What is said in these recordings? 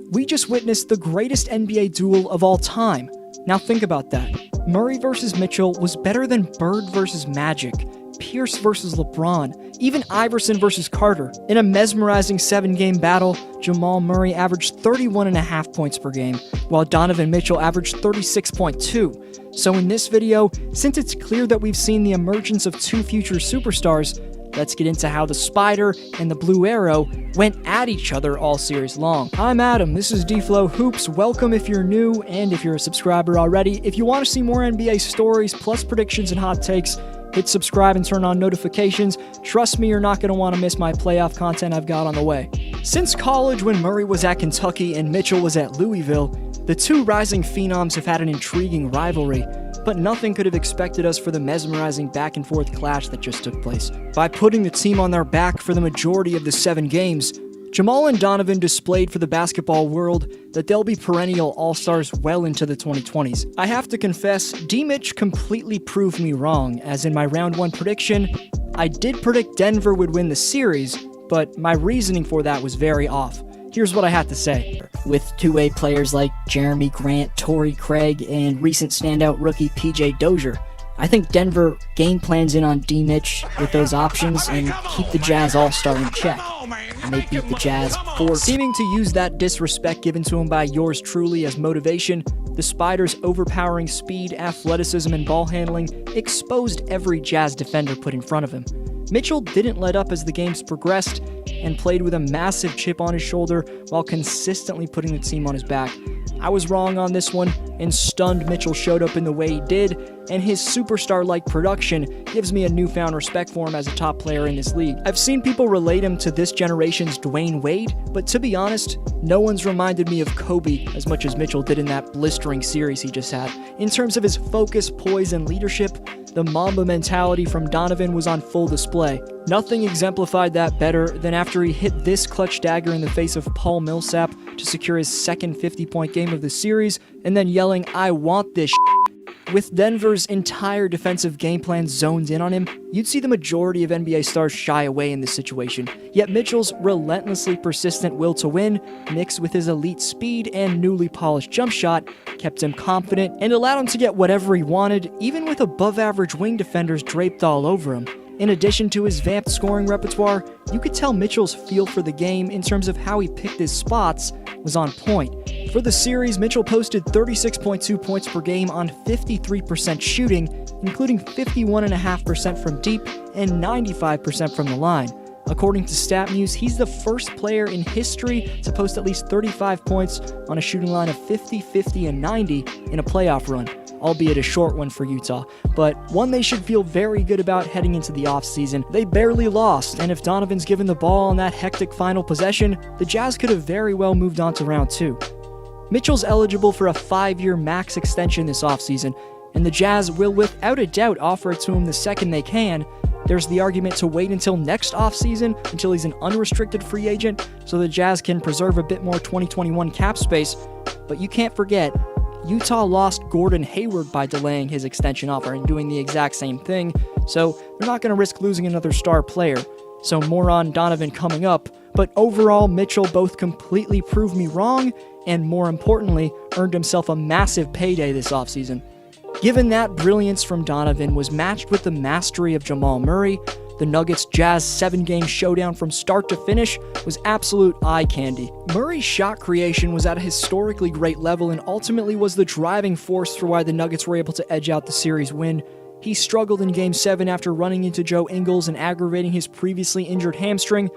We just witnessed the greatest NBA duel of all time. Now think about that. Murray versus Mitchell was better than Bird versus Magic, Pierce versus LeBron, even Iverson versus Carter. In a mesmerizing 7-game battle, Jamal Murray averaged 31.5 points per game, while Donovan Mitchell averaged 36.2. So in this video, since it's clear that we've seen the emergence of two future superstars, let's get into how the Spider and the Blue Arrow went at each other all series long. I'm Adam, this is D-Flow Hoops. Welcome if you're new, and if you're a subscriber already. If you want to see more NBA stories, plus predictions and hot takes, hit subscribe and turn on notifications. Trust me, you're not going to want to miss my playoff content I've got on the way. Since college, when Murray was at Kentucky and Mitchell was at Louisville, the two rising phenoms have had an intriguing rivalry, but nothing could have expected us for the mesmerizing back-and-forth clash that just took place. By putting the team on their back for the majority of the 7 games, Jamal and Donovan displayed for the basketball world that they'll be perennial all-stars well into the 2020s. I have to confess, D-Mitch completely proved me wrong, as in my round 1 prediction, I did predict Denver would win the series, but my reasoning for that was very off. Here's what I had to say. With two-way players like Jeremy Grant, Torrey Craig, and recent standout rookie PJ Dozier, I think Denver game plans in on D-Mitch with those options and keep the Jazz all-star in check. And they beat the Jazz 4. Seeming to use that disrespect given to him by yours truly as motivation, the Spider's overpowering speed, athleticism, and ball handling exposed every Jazz defender put in front of him. Mitchell didn't let up as the games progressed and played with a massive chip on his shoulder while consistently putting the team on his back. I was wrong on this one, and stunned Mitchell showed up in the way he did, and his superstar-like production gives me a newfound respect for him as a top player in this league. I've seen people relate him to this generation's Dwayne Wade, but to be honest, no one's reminded me of Kobe as much as Mitchell did in that blistering series he just had. In terms of his focus, poise, and leadership, the Mamba mentality from Donovan was on full display. Nothing exemplified that better than after he hit this clutch dagger in the face of Paul Millsap to secure his second 50-point game of the series, and then yelling, "I want this shit." With Denver's entire defensive game plan zoned in on him, you'd see the majority of NBA stars shy away in this situation. Yet Mitchell's relentlessly persistent will to win, mixed with his elite speed and newly polished jump shot, kept him confident and allowed him to get whatever he wanted, even with above-average wing defenders draped all over him. In addition to his vamped scoring repertoire, you could tell Mitchell's feel for the game in terms of how he picked his spots was on point. For the series, Mitchell posted 36.2 points per game on 53% shooting, including 51.5% from deep and 95% from the line. According to StatMuse, he's the first player in history to post at least 35 points on a shooting line of 50, 50, and 90 in a playoff run, albeit a short one for Utah, but one they should feel very good about heading into the offseason. They barely lost, and if Donovan's given the ball on that hectic final possession, the Jazz could have very well moved on to round 2. Mitchell's eligible for a 5-year max extension this offseason, and the Jazz will without a doubt offer it to him the second they can. There's the argument to wait until next offseason, until he's an unrestricted free agent, so the Jazz can preserve a bit more 2021 cap space, but you can't forget, Utah lost Gordon Hayward by delaying his extension offer and doing the exact same thing, so they're not going to risk losing another star player. So more on Donovan coming up, but overall, Mitchell both completely proved me wrong, and more importantly, earned himself a massive payday this offseason. Given that brilliance from Donovan was matched with the mastery of Jamal Murray, the Nuggets-Jazz 7-game showdown from start to finish was absolute eye candy. Murray's shot creation was at a historically great level and ultimately was the driving force for why the Nuggets were able to edge out the series win. He struggled in Game 7 after running into Joe Ingles and aggravating his previously injured hamstring,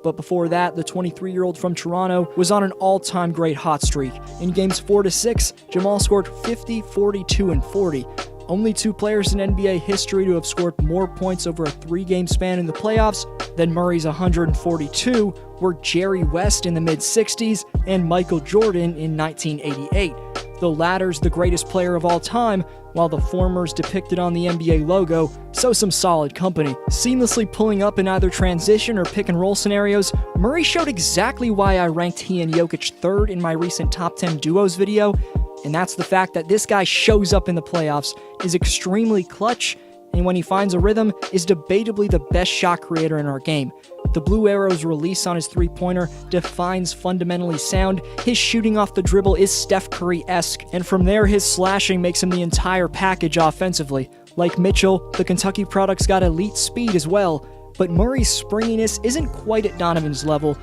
but before that, the 23-year-old from Toronto was on an all-time great hot streak. In Games 4 to 6, Jamal scored 50, 42, and 40. Only 2 players in NBA history to have scored more points over a 3-game span in the playoffs than Murray's 142 were Jerry West in the mid-60s and Michael Jordan in 1988. The latter's the greatest player of all time, while the former's depicted on the NBA logo, so some solid company. Seamlessly pulling up in either transition or pick-and-roll scenarios, Murray showed exactly why I ranked he and Jokic 3rd in my recent Top 10 Duos video, and that's the fact that this guy shows up in the playoffs, is extremely clutch, and when he finds a rhythm, is debatably the best shot creator in our game. The blue arrow's release on his three-pointer defines fundamentally sound. His shooting off the dribble is Steph Curry-esque, and from there his slashing makes him the entire package offensively. Like Mitchell, the Kentucky product's got elite speed as well, but Murray's springiness isn't quite at Donovan's level.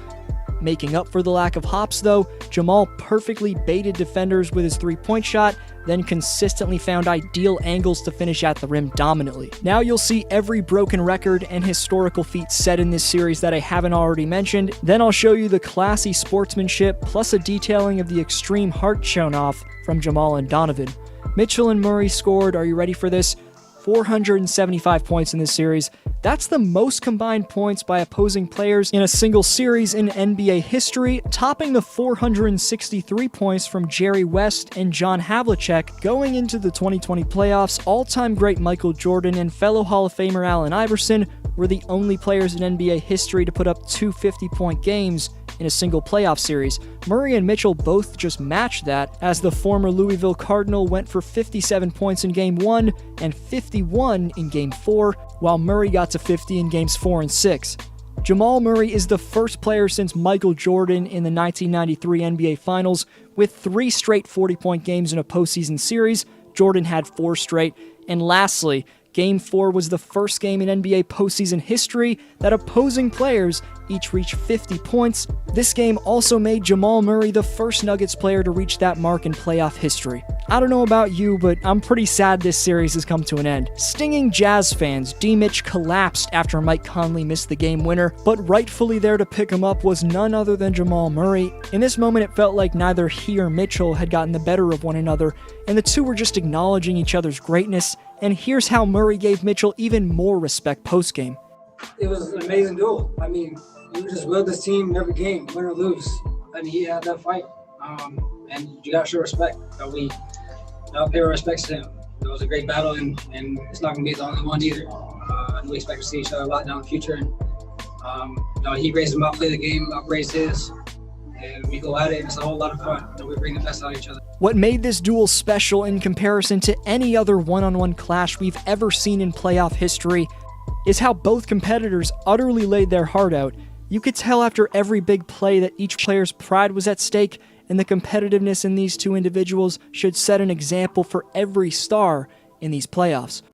Making up for the lack of hops though, Jamal perfectly baited defenders with his three-point shot, then consistently found ideal angles to finish at the rim dominantly. Now you'll see every broken record and historical feat set in this series that I haven't already mentioned. Then I'll show you the classy sportsmanship plus a detailing of the extreme heart shown off from Jamal and Donovan. Mitchell and Murray scored, are you ready for this? 475 points in this series. That's the most combined points by opposing players in a single series in NBA history, topping the 463 points from Jerry West and John Havlicek going into the 2020 playoffs. All-time great Michael Jordan and fellow Hall of Famer Allen Iverson were the only players in NBA history to put up two 50-point games in a single playoff series. Murray and Mitchell both just matched that, as the former Louisville Cardinal went for 57 points in Game 1 and 51 in Game 4, while Murray got to 50 in Games 4 and 6. Jamal Murray is the first player since Michael Jordan in the 1993 NBA Finals with 3 straight 40-point games in a postseason series. Jordan had 4 straight. And lastly, Game 4 was the first game in NBA postseason history that opposing players each reached 50 points. This game also made Jamal Murray the first Nuggets player to reach that mark in playoff history. I don't know about you, but I'm pretty sad this series has come to an end. Stinging Jazz fans, D-Mitch collapsed after Mike Conley missed the game winner, but rightfully there to pick him up was none other than Jamal Murray. In this moment, it felt like neither he or Mitchell had gotten the better of one another, and the two were just acknowledging each other's greatness. And here's how Murray gave Mitchell even more respect post-game. It was an amazing duel. I mean, you just willed this team every game, win or lose. And he had that fight. And you got to show respect. We pay our respects to him. It was a great battle, and it's not going to be the only one either. And we expect to see each other a lot down the future. And he raised him up, play the game, upraised his. And we go at it, and it's a whole lot of fun. And we bring the best out of each other. What made this duel special in comparison to any other one-on-one clash we've ever seen in playoff history is how both competitors utterly laid their heart out. You could tell after every big play that each player's pride was at stake, and the competitiveness in these two individuals should set an example for every star in these playoffs.